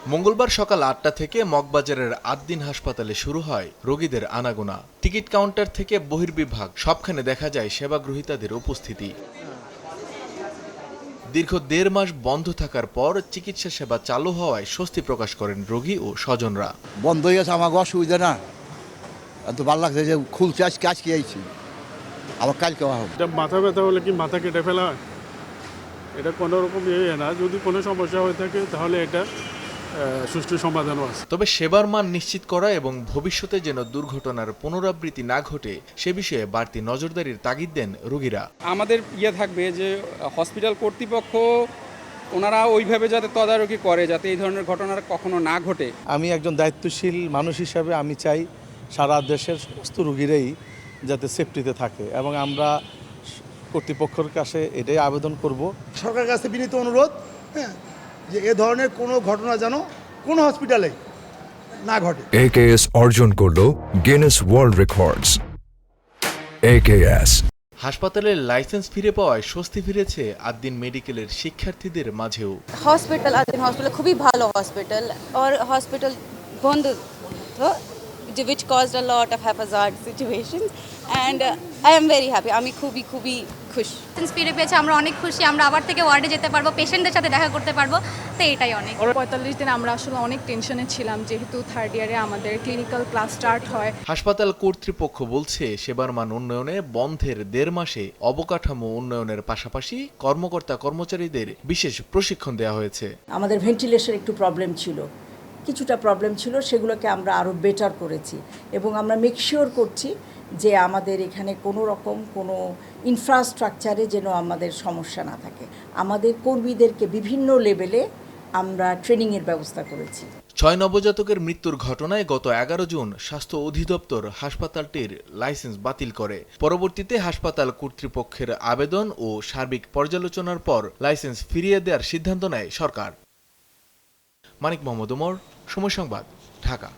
মঙ্গলবার সকাল ৮টা থেকে মগবাজারের আদ্দিন হাসপাতালে শুরু হয় রোগীদের আনাগোনা। টিকিট কাউন্টার থেকে বহির্বিভাগ সবখানে দেখা যায় সেবাগ্রহীতাদের উপস্থিতি। দীর্ঘ ১.৫ মাস বন্ধ থাকার পর চিকিৎসা সেবা চালু হওয়ায় স্বস্তি প্রকাশ করেন রোগী ও স্বজনরা। বন্ধ হয়ে গেছে, আমাকে অসুবিধা না, এত ভালো লাগছে যে খুলছে, আজকে আইছি, আবার কালকে হবে। মাথা ব্যথা হলে কি মাথা কেটে ফেলা হয়? এটা কোনো রকম না, যদি কোনো সমস্যা হয়ে থাকে তাহলে এটা সুষ্ঠু সমাধানও আছে। তবে সেবার মান নিশ্চিত করা এবং ভবিষ্যতে যেন দুর্ঘটনার পুনরাবৃত্তি না ঘটে সে বিষয়ে বাড়তি নজরদারির তাগিদ দেন রোগীরা। আমাদের থাকবে যে হসপিটাল কর্তৃপক্ষ ওনারা ওইভাবে যাতে তদারকি করে যাতে এই ধরনের ঘটনা কখনো না ঘটে। আমি একজন দায়িত্বশীল মানুষ হিসাবে আমি চাই সারা দেশের সমস্ত রোগীরাই যাতে সেফটিতে থাকে, এবং আমরা কর্তৃপক্ষের কাছে এটাই আবেদন করব। সরকারের কাছে বিনীত অনুরোধ, যে এ ধরনের কোনো ঘটনা যেন কোনো হসপিটালে না ঘটে। AKS অর্জন করলো গিনেস ওয়ার্ল্ড রেকর্ডস। AKS হাসপাতালের লাইসেন্স ফিরে পাওয়ায় স্বস্তি ফিরেছে আদ্দিন মেডিকেলের শিক্ষার্থীদের মাঝেও। হসপিটাল আদ্দিন হসপিটাল খুবই ভালো হসপিটাল, আর হসপিটাল বন্ধ which caused a lot of haphazard situations, and I am very happy. আমি খুবই খুশি। লাইসেন্স ফিরে পেয়েছে, আমরা অনেক খুশি। আমরা আবার থেকে ওয়ার্ডে যেতে পারবো, পেশেন্টদের সাথে দেখা করতে পারবো, তো এটাই অনেক। ৪৫ দিন আমরা আসলে অনেক টেনশনে ছিলাম, যেহেতু থার্ড ইয়ারে আমাদের ক্লিনিক্যাল ক্লাস স্টার্ট হয়। হাসপাতাল কর্তৃপক্ষ বলছে সেবার মান উন্নয়নে বন্ধের ১.৫ মাসে অবকাঠামো উন্নয়নের পাশাপাশি কর্মকর্তা কর্মচারীদের বিশেষ প্রশিক্ষণ দেওয়া হয়েছে। আমাদের ভেন্টিলেশন একটু প্রবলেম ছিল, কিছুটা প্রবলেম ছিল, সেগুলোকে আমরা আরও বেটার করেছি এবং আমরা মেক শিওর করছি যে আমাদের এখানে কোনো রকম কোনো ইনফ্রাস্ট্রাকচারে যেন আমাদের সমস্যা না থাকে। আমাদের কর্মীদেরকে বিভিন্ন লেভেলে আমরা ট্রেনিংয়ের ব্যবস্থা করেছি। ৬ নবজাতকের মৃত্যুর ঘটনায় গত ১১ জুন স্বাস্থ্য অধিদপ্তর হাসপাতালটির লাইসেন্স বাতিল করে। পরবর্তীতে হাসপাতাল কর্তৃপক্ষের আবেদন ও সার্বিক পর্যালোচনার পর লাইসেন্স ফিরিয়ে দেওয়ার সিদ্ধান্ত নেয় সরকার। মানিক মোহাম্মদ ওমর, সময় সংবাদ, ঢাকা।